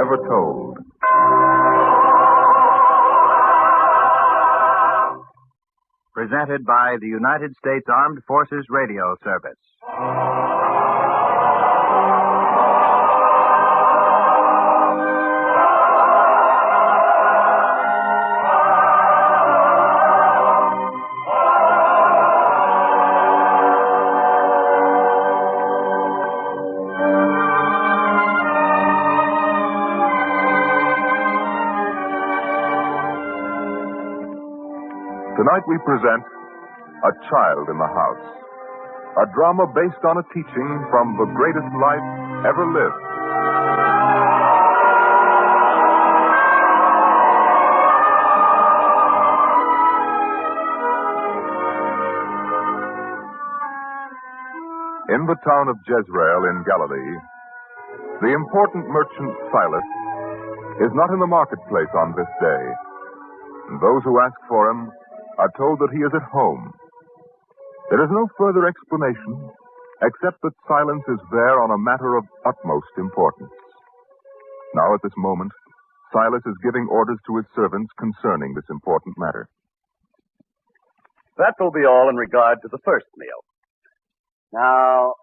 ever told. Presented by the United States Armed Forces Radio Service. Tonight we present A Child in the House, a drama based on a teaching from the greatest life ever lived. In the town of Jezreel in Galilee, the important merchant Silas is not in the marketplace on this day. And those who ask for him are told that he is at home. There is no further explanation except that Silas is there on a matter of utmost importance. Now, at this moment, Silas is giving orders to his servants concerning this important matter. That will be all in regard to the first meal. Now,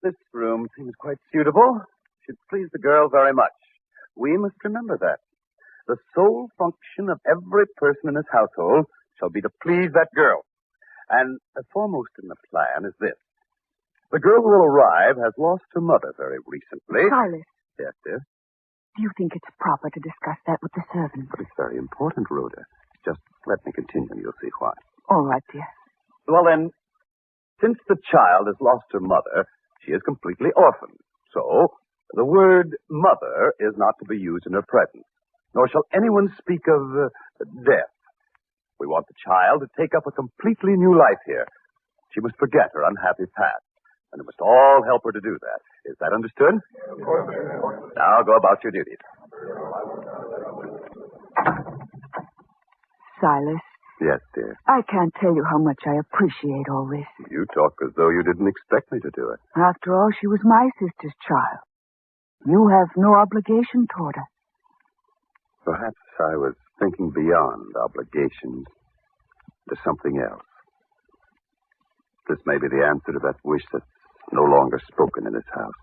this room seems quite suitable. Should please the girl very much. We must remember that. The sole function of every person in this household shall be to please that girl. And foremost in the plan is this. The girl who will arrive has lost her mother very recently. Silas. Yes, dear? Do you think it's proper to discuss that with the servants? But it's very important, Rhoda. Just let me continue and you'll see why. All right, dear. Well, then, since the child has lost her mother, she is completely orphaned. So, the word mother is not to be used in her presence. Nor shall anyone speak of death. We want the child to take up a completely new life here. She must forget her unhappy past. And we must all help her to do that. Is that understood? Now go about your duties. Silas. Yes, dear. I can't tell you how much I appreciate all this. You talk as though you didn't expect me to do it. After all, she was my sister's child. You have no obligation toward her. Perhaps I was thinking beyond obligations to something else. This may be the answer to that wish that's no longer spoken in this house.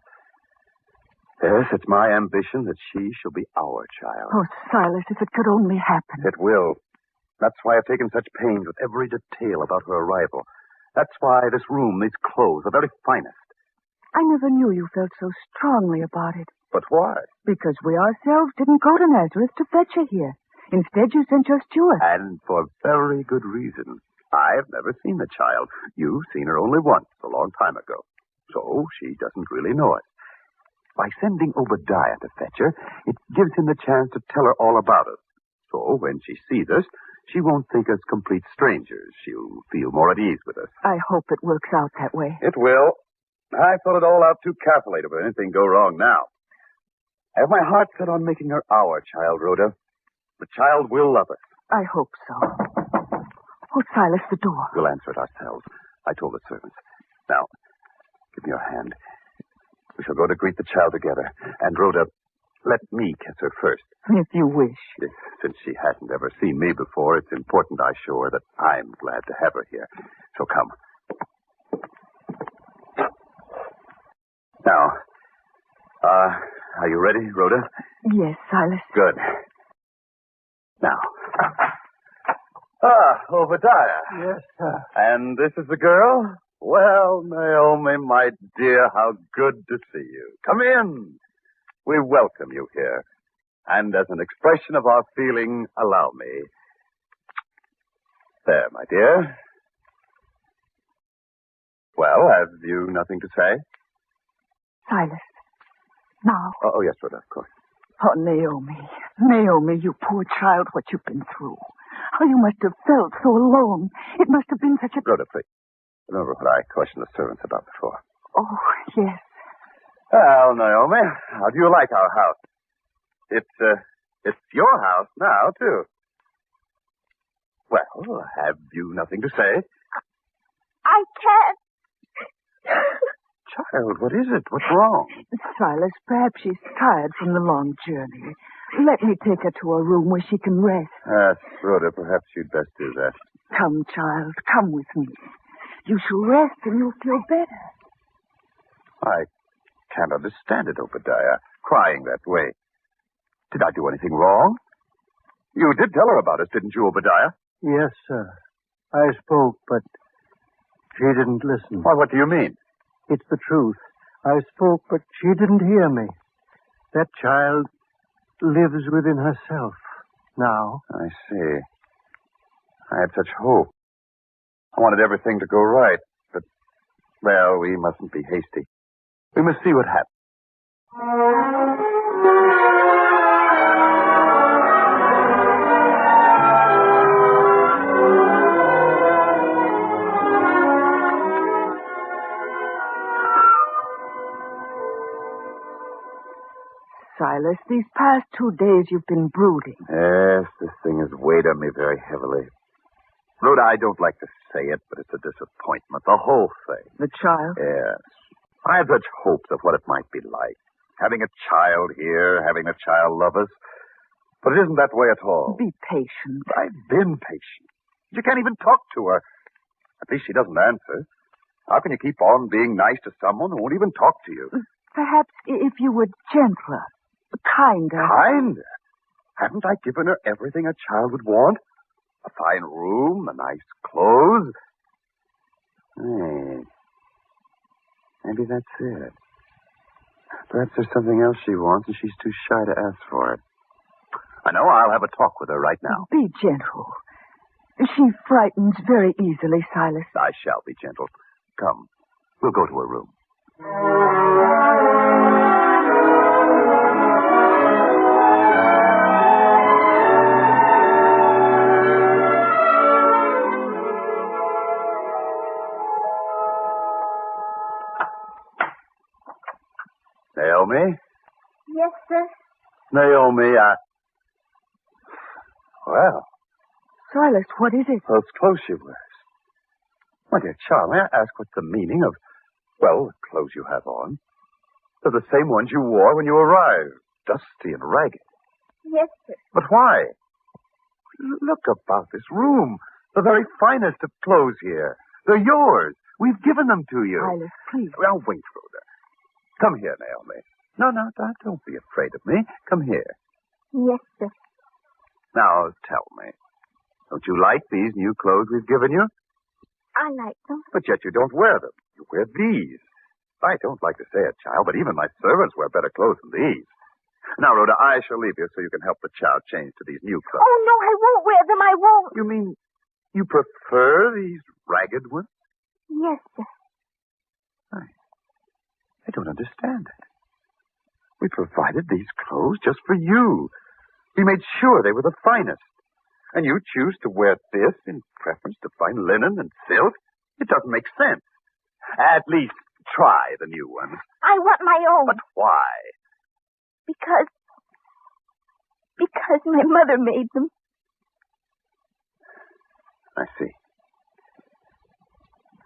Yes, it's my ambition that she shall be our child. Oh, Silas, if it could only happen. It will. That's why I've taken such pains with every detail about her arrival. That's why this room, these clothes, the very finest. I never knew you felt so strongly about it. But why? Because we ourselves didn't go to Nazareth to fetch her here. Instead, you sent your steward. And for very good reason. I've never seen the child. You've seen her only once, a long time ago. So she doesn't really know it. By sending Obadiah to fetch her, it gives him the chance to tell her all about us. So when she sees us, she won't think us complete strangers. She'll feel more at ease with us. I hope it works out that way. It will. I thought it all out too carefully to let anything go wrong now. I have my heart set on making her our child, Rhoda. The child will love us. I hope so. Oh, Silas, the door. We'll answer it ourselves. I told the servants. Now, give me your hand. We shall go to greet the child together. And, Rhoda, let me kiss her first. If you wish. Since she hasn't ever seen me before, it's important I show her that I'm glad to have her here. So come. Now, are you ready, Rhoda? Yes, Silas. Good. Now. Obadiah. Yes, sir. And this is the girl? Well, Naomi, my dear, how good to see you. Come in. We welcome you here. And as an expression of our feeling, allow me. There, my dear. Well, have you nothing to say? Silas. Now. Oh, yes, Rhoda, of course. Oh, Naomi. Naomi, you poor child, what you've been through. How you must have felt so alone. It must have been such a... Rhoda, please. Remember what I questioned the servants about before. Oh, yes. Well, Naomi, how do you like our house? It's your house now, too. Well, have you nothing to say? I can't. Child, what is it? What's wrong? Silas, perhaps she's tired from the long journey. Let me take her to a room where she can rest. Rhoda, perhaps you'd best do that. Come, child, come with me. You shall rest and you'll feel better. I can't understand it, Obadiah, crying that way. Did I do anything wrong? You did tell her about us, didn't you, Obadiah? Yes, sir. I spoke, but she didn't listen. Why, what do you mean? It's the truth. I spoke, but she didn't hear me. That child lives within herself now. I see. I had such hope. I wanted everything to go right, but, well, we mustn't be hasty. We must see what happens. Silas, these past 2 days you've been brooding. Yes, this thing has weighed on me very heavily. Rhoda, I don't like to say it, but it's a disappointment, the whole thing. The child? Yes. I had such hopes of what it might be like. Having a child here, having a child love us. But it isn't that way at all. Be patient. I've been patient. You can't even talk to her. At least she doesn't answer. How can you keep on being nice to someone who won't even talk to you? Perhaps if you were gentler, kinder. Kinder? Haven't I given her everything a child would want? A fine room, a nice clothes. Hey, maybe that's it. Perhaps there's something else she wants and she's too shy to ask for it. I know. I'll have a talk with her right now. Be gentle. She frightens very easily, Silas. I shall be gentle. Come, we'll go to her room. Naomi? Yes, sir. Naomi, Well, Silas, what is it? those clothes she wears. My dear child, may I ask what's the meaning of, well, the clothes you have on? They're the same ones you wore when you arrived, dusty and ragged. Yes, sir. But why? Look about this room. The very finest of clothes here. They're yours. We've given them to you. Silas, please. Well, wait, Rhoda. Come here, Naomi. No, don't be afraid of me. Come here. Yes, sir. Now, tell me. Don't you like these new clothes we've given you? I like them. But yet you don't wear them. You wear these. I don't like to say it, child, but even my servants wear better clothes than these. Now, Rhoda, I shall leave you so you can help the child change to these new clothes. Oh, no, I won't wear them. I won't. You mean you prefer these ragged ones? Yes, sir. I don't understand it. We provided these clothes just for you. We made sure they were the finest. And you choose to wear this in preference to fine linen and silk? It doesn't make sense. At least try the new ones. I want my own. But why? Because my mother made them. I see.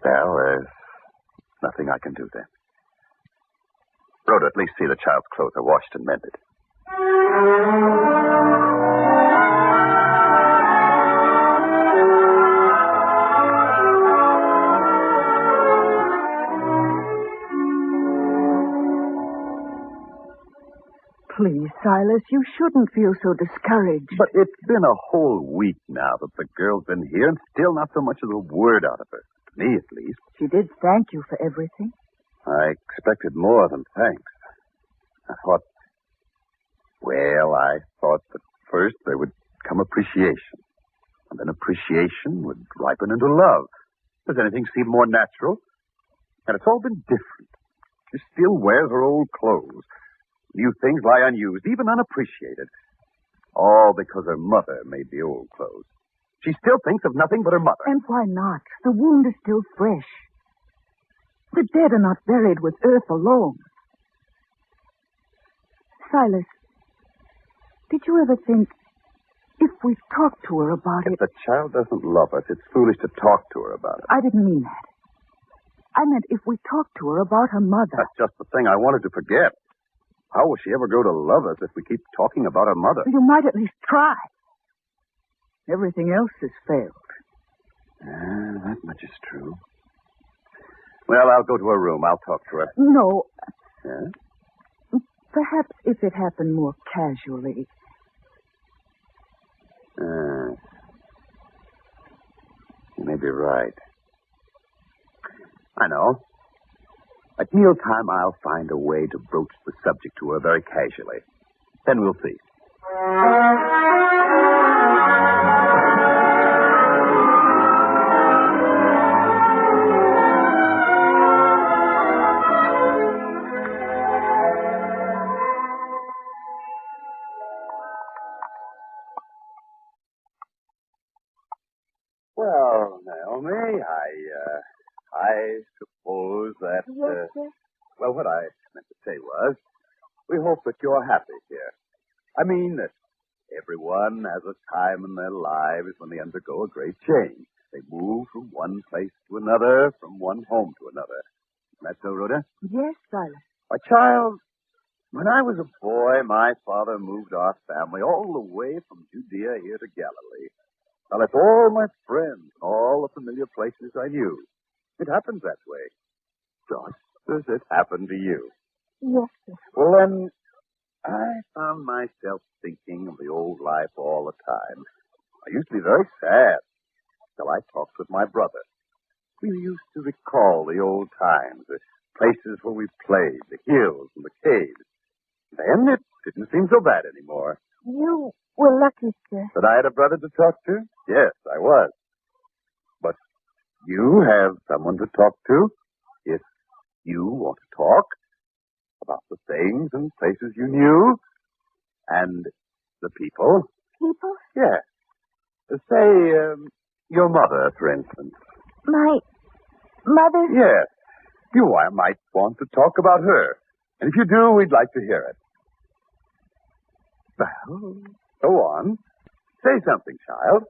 Well, there's nothing I can do then. Rhoda, at least see the child's clothes are washed and mended. Please, Silas, you shouldn't feel so discouraged. But it's been a whole week now that the girl's been here, and still not so much as a word out of her. To me, at least. She did thank you for everything. I expected more than thanks. I thought that first there would come appreciation. And then appreciation would ripen into love. Does anything seem more natural? And it's all been different. She still wears her old clothes. New things lie unused, even unappreciated. All because her mother made the old clothes. She still thinks of nothing but her mother. And why not? The wound is still fresh. The dead are not buried with earth alone. Silas, did you ever think, if we talked to her about If it... the child doesn't love us, it's foolish to talk to her about it. I didn't mean that. I meant if we talked to her about her mother. That's just the thing I wanted to forget. How will she ever grow to love us if we keep talking about her mother? You might at least try. Everything else has failed. That much is true. Well, I'll go to her room. I'll talk to her. No. Yeah? Perhaps if it happened more casually. You may be right. I know. At mealtime, I'll find a way to broach the subject to her very casually. Then we'll see. Well, Naomi, I suppose that... Yes, sir. Well, what I meant to say was, we hope that you're happy here. I mean that everyone has a time in their lives when they undergo a great change. They move from one place to another, from one home to another. Isn't that so, Rhoda? Yes, Silas. A child, when I was a boy, my father moved our family all the way from Judea here to Galilee. I left all my friends, all the familiar places I knew. It happens that way. Just as it happened to you. Yes, sir. Well, then, I found myself thinking of the old life all the time. I used to be very sad till I talked with my brother. We used to recall the old times, the places where we played, the hills and the caves. Then it didn't seem so bad anymore. You were lucky, sir. That I had a brother to talk to? Yes, I was. But you have someone to talk to if you want to talk about the things and places you knew and the people. People? Yes. Say, your mother, for instance. My mother? Yes. You might want to talk about her. And if you do, we'd like to hear it. Well, go on. Say something, child.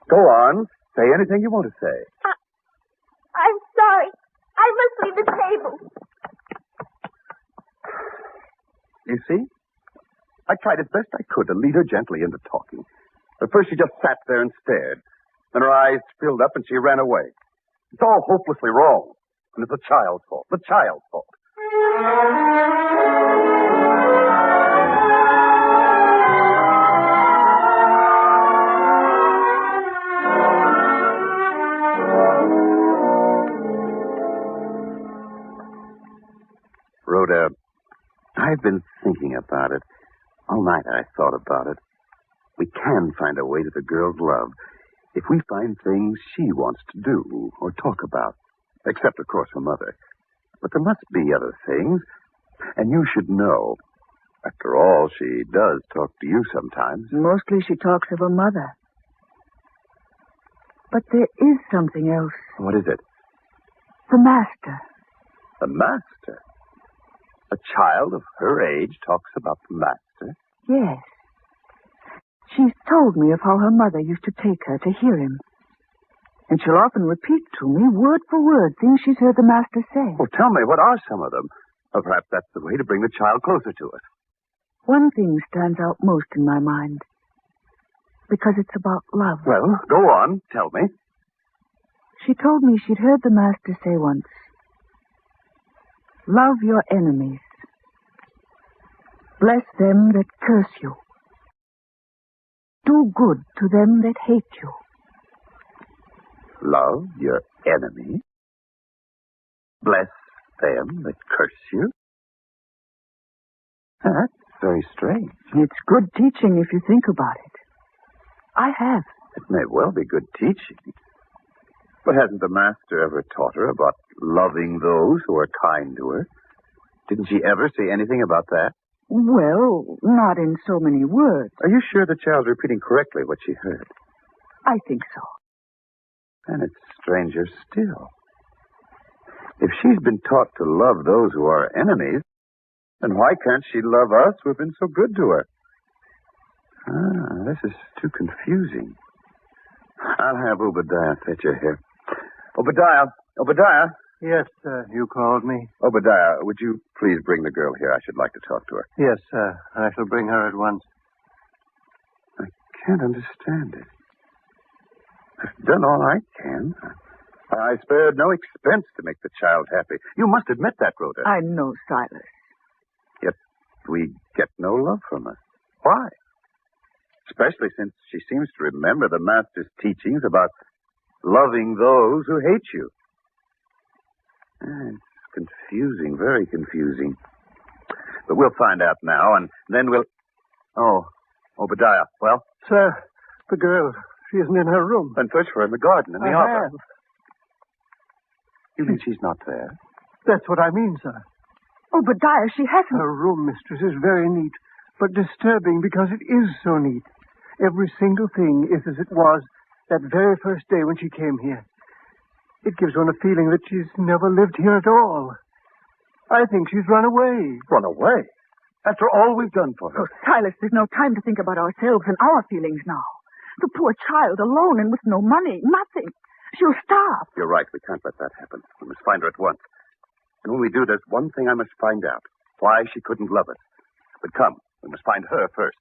Go on. Say anything you want to say. I'm sorry. I must leave the table. You see? I tried as best I could to lead her gently into talking. At first she just sat there and stared. Then her eyes filled up and she ran away. It's all hopelessly wrong. And it's the child's fault. The child's fault. Rhoda, I've been thinking about it. All night I thought about it. We can find a way to the girl's love if we find things she wants to do or talk about. Except, of course, her mother. But there must be other things. And you should know. After all, she does talk to you sometimes. Mostly she talks of her mother. But there is something else. What is it? The master. The master? A child of her age talks about the master? Yes. She's told me of how her mother used to take her to hear him. And she'll often repeat to me, word for word, things she's heard the master say. Well, tell me, what are some of them? Or perhaps that's the way to bring the child closer to us. One thing stands out most in my mind. Because it's about love. Well, go on. Tell me. She told me she'd heard the master say once, love your enemies. Bless them that curse you. Do good to them that hate you. Love your enemy? Bless them that curse you? That's very strange. It's good teaching if you think about it. I have. It may well be good teaching. But hasn't the master ever taught her about loving those who are kind to her? Didn't she ever say anything about that? Well, not in so many words. Are you sure the child's repeating correctly what she heard? I think so. And it's stranger still. If she's been taught to love those who are enemies, then why can't she love us who've been so good to her? This is too confusing. I'll have Obadiah fetch her here. Obadiah. Obadiah. Yes, you called me. Obadiah, would you please bring the girl here? I should like to talk to her. Yes, I shall bring her at once. I can't understand it. I've done all I can. I spared no expense to make the child happy. You must admit that, Rhoda. I know, Silas. Yet we get no love from her. Why? Especially since she seems to remember the Master's teachings about loving those who hate you. It's confusing, very confusing. But we'll find out now, and then we'll... Oh, Obadiah, well? Sir, the girl, she isn't in her room. Then search for her in the garden, in the I arbor. have. You mean she's not there? That's what I mean, sir. Obadiah, she hasn't... Her room, mistress, is very neat, but disturbing because it is so neat. Every single thing is as it was that very first day when she came here. It gives one a feeling that she's never lived here at all. I think she's run away. Run away? After all we've done for her. Oh, Silas, there's no time to think about ourselves and our feelings now. The poor child alone and with no money, nothing. She'll starve. You're right. We can't let that happen. We must find her at once. And when we do, there's one thing I must find out. Why she couldn't love us. But come, we must find her first.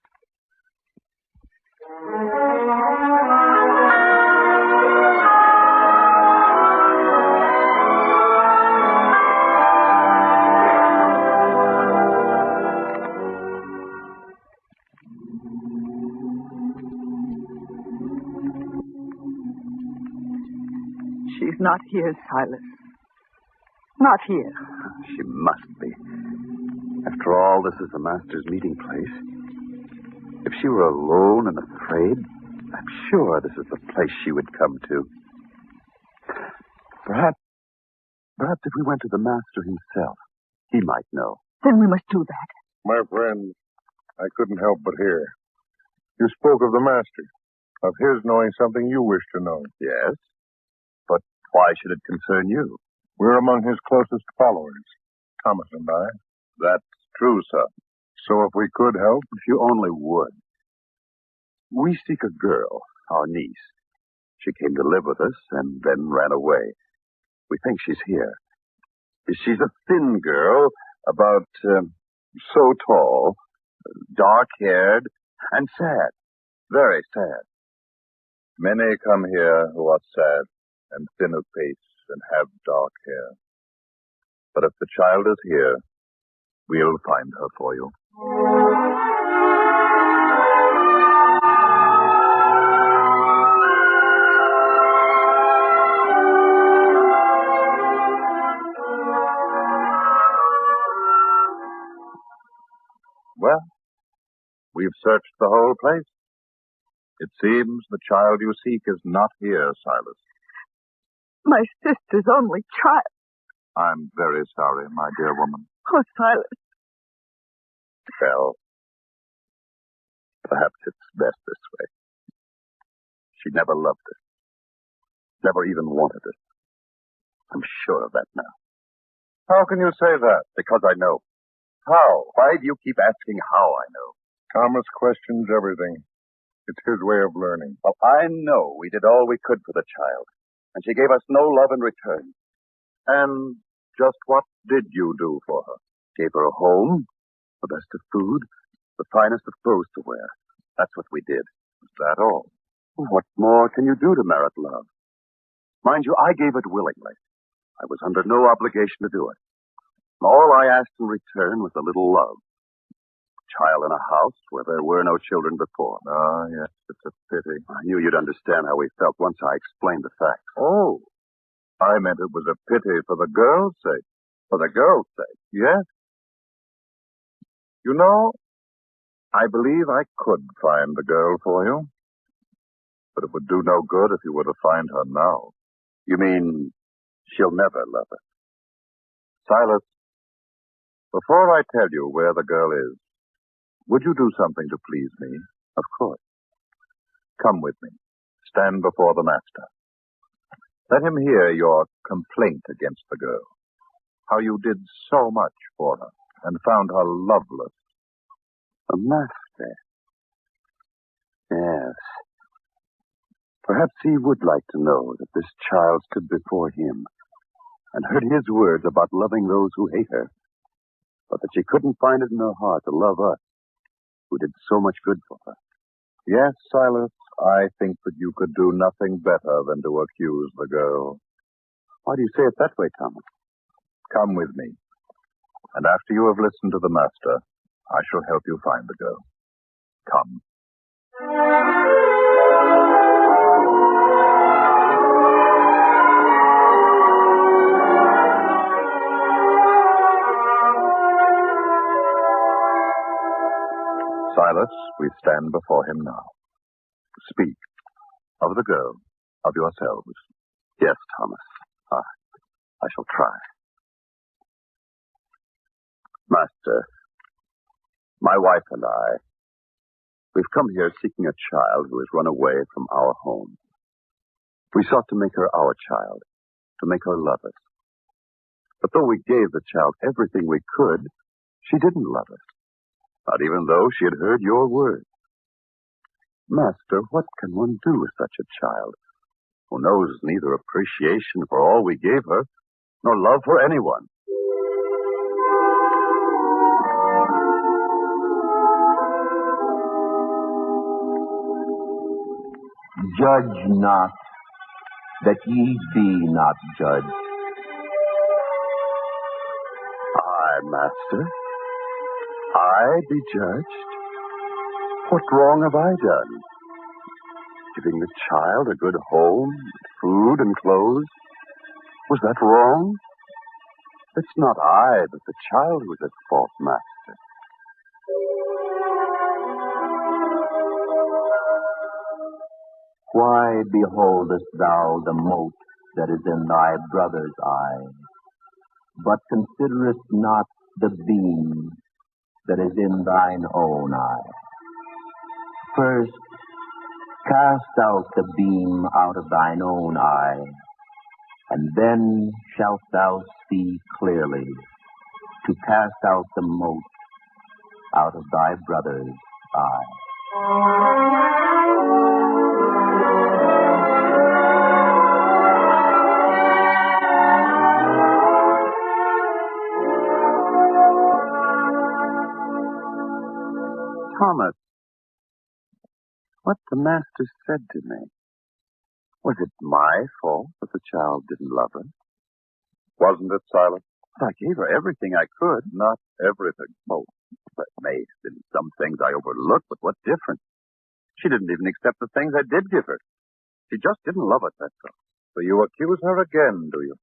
She's not here, Silas. Not here. She must be. After all, this is the Master's meeting place. If she were alone and afraid, I'm sure this is the place she would come to. Perhaps if we went to the Master himself, he might know. Then we must do that. My friend, I couldn't help but hear. You spoke of the Master, of his knowing something you wish to know. Yes? But why should it concern you? We're among his closest followers, Thomas and I. That's true, sir. So if we could help... If you only would. We seek a girl, our niece. She came to live with us and then ran away. We think she's here. She's a thin girl, about so tall, dark-haired, and sad. Very sad. Many come here who are sad and thin of face and have dark hair. But if the child is here, we'll find her for you. Well, we've searched the whole place. It seems the child you seek is not here, Silas. My sister's only child. I'm very sorry, my dear woman. Oh, Silas. Well, perhaps it's best this way. She never loved us. Never even wanted us. I'm sure of that now. How can you say that? Because I know. How? Why do you keep asking how I know? Thomas questions everything. It's his way of learning. Well, I know we did all we could for the child, and she gave us no love in return. And just what did you do for her? Gave her a home, the best of food, the finest of clothes to wear. That's what we did. Is that all? What more can you do to merit love? Mind you, I gave it willingly. I was under no obligation to do it. All I asked in return was a little love. A child in a house where there were no children before. Ah, yes, it's a pity. I knew you'd understand how we felt once I explained the facts. Oh, I meant it was a pity for the girl's sake. For the girl's sake, yes. You know, I believe I could find the girl for you. But it would do no good if you were to find her now. You mean she'll never love us? Silas, before I tell you where the girl is, would you do something to please me? Of course. Come with me. Stand before the Master. Let him hear your complaint against the girl. How you did so much for her and found her loveless. The Master? Yes. Perhaps he would like to know that this child stood before him and heard his words about loving those who hate her, but that she couldn't find it in her heart to love us, who did so much good for her. Yes, Silas, I think that you could do nothing better than to accuse the girl. Why do you say it that way, Thomas? Come with me, and after you have listened to the master, I shall help you find the girl. Come. Silas, we stand before him now. Speak of the girl, of yourselves. Yes, Thomas. I shall try. Master, my wife and we've come here seeking a child who has run away from our home. We sought to make her our child, to make her love us. But though we gave the child everything we could, she didn't love us. Not even though she had heard your words. Master, what can one do with such a child who knows neither appreciation for all we gave her, nor love for anyone? Judge not, that ye be not judged. I, Master? I be judged? What wrong have I done? Giving the child a good home, food, and clothes? Was that wrong? It's not I, but the child who is at fault, Master. Why beholdest thou the mote that is in thy brother's eye, but considerest not the beam that is in thine own eye? First, cast out the beam out of thine own eye, and then shalt thou see clearly to cast out the mote out of thy brother's eye. Thomas, what the master said to me, was it my fault that the child didn't love her? Wasn't it, Silas? But I gave her everything I could. Not everything. Oh, there may have been some things I overlooked, but what difference? She didn't even accept the things I did give her. She just didn't love us, that's all. So you accuse her again, do you?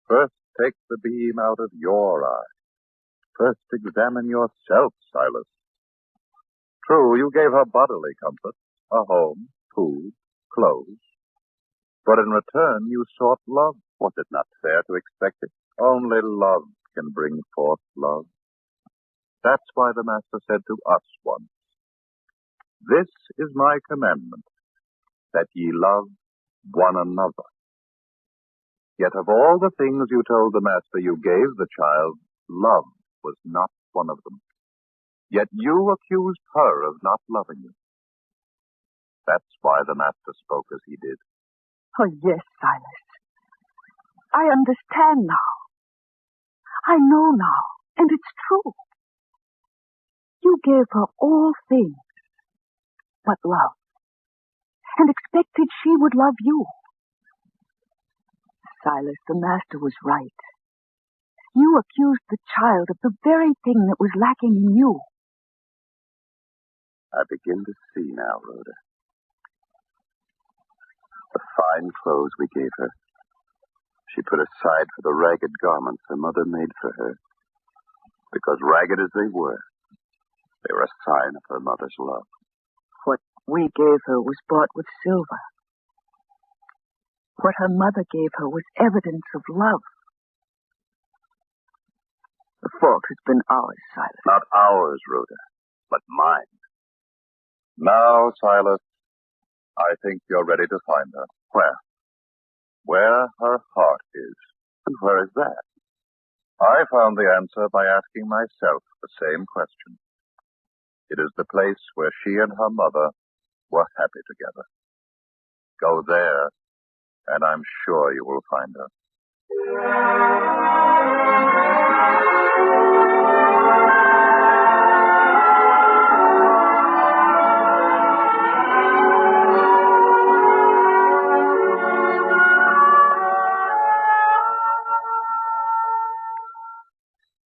First, take the beam out of your eye. First, examine yourself, Silas. True, you gave her bodily comfort, a home, food, clothes. But in return, you sought love. Was it not fair to expect it? Only love can bring forth love. That's why the Master said to us once, "This is my commandment, that ye love one another." Yet of all the things you told the Master you gave the child, love was not one of them. Yet you accused her of not loving you. That's why the Master spoke as he did. Oh, yes, Silas. I understand now. I know now, and it's true. You gave her all things but love, and expected she would love you. Silas, the Master was right. You accused the child of the very thing that was lacking in you. I begin to see now, Rhoda. The fine clothes we gave her, she put aside for the ragged garments her mother made for her. Because ragged as they were a sign of her mother's love. What we gave her was bought with silver. What her mother gave her was evidence of love. The fault has been ours, Silas. Not ours, Rhoda, but mine. Now, Silas, I think you're ready to find her. Where? Where her heart is. And where is that? I found the answer by asking myself the same question. It is the place where she and her mother were happy together. Go there, and I'm sure you will find her.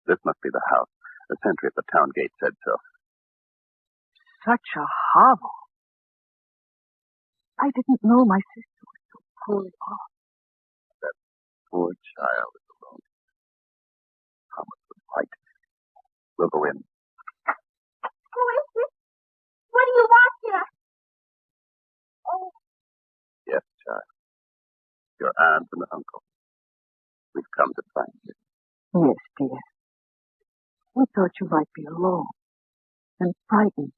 This must be the house. The sentry at the town gate said so. Such a hovel. I didn't know my sister was so poorly off. That poor child is alone. Thomas was right. We'll go in. Who is this? What do you want here? Oh, Yes, child. Your aunt and uncle. We've come to find you. Yes, dear. We thought you might be alone and frightened.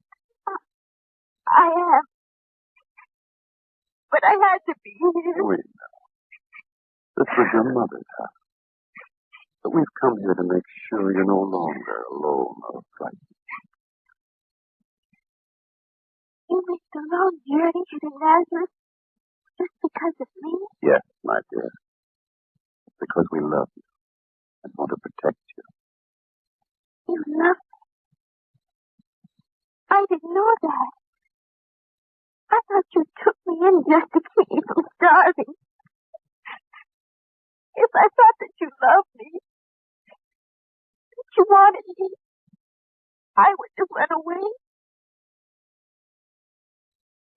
I am. But I had to be here. We know. This was your mother's house. But we've come here to make sure you're no longer alone or frightened. You made a long journey to Nazareth just because of me? Yes, my dear. It's because we love you and want to protect you. You love me. I didn't know that. I thought you took me in just to keep me from starving. If I thought that you loved me, that you wanted me, I would have run away.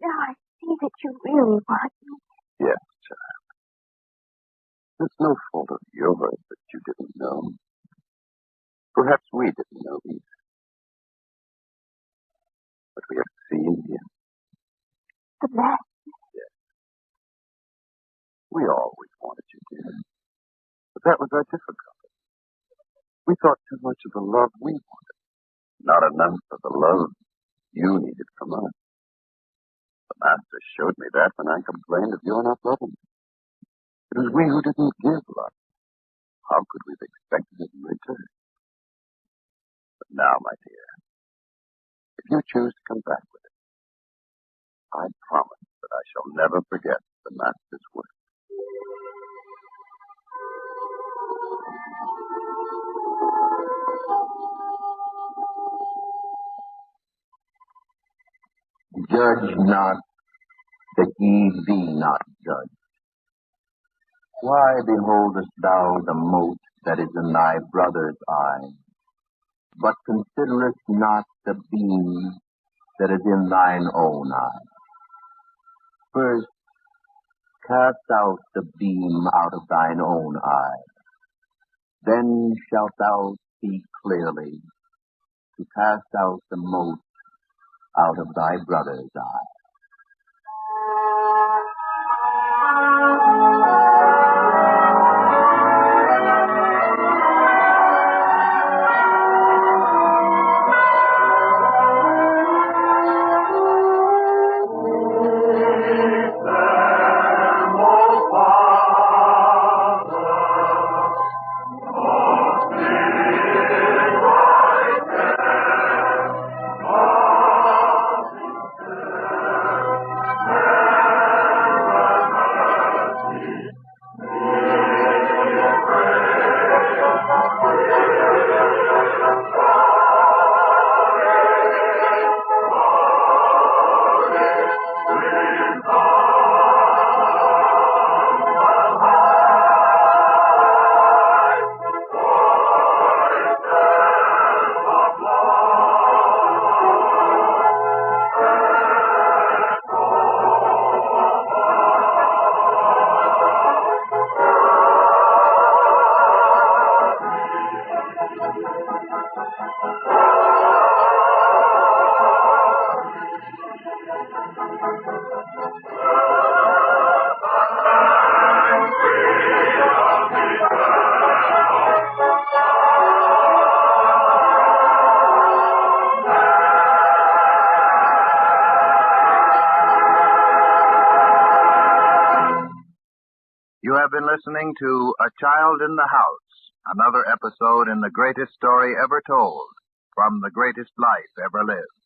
Now I see that you really want me. Yes, child. It's no fault of yours that you didn't know. Perhaps we didn't know either. But we have seen you. The man. Yes. We always wanted you, dear. But that was our difficulty. We thought too much of the love we wanted, not enough of the love you needed from us. The master showed me that when I complained of your not loving me. It was we who didn't give love. How could we have expected it in return? But now, my dear, if you choose to come back with it, I promise that I shall never forget the master's work. Judge not, that ye be not judged. Why beholdest thou the mote that is in thy brother's eye, but considerest not the beam that is in thine own eye? First, cast out the beam out of thine own eye. Then shalt thou see clearly to cast out the mote out of thy brother's eye. You have been listening to A Child in the House, another episode in the greatest story ever told, from the greatest life ever lived.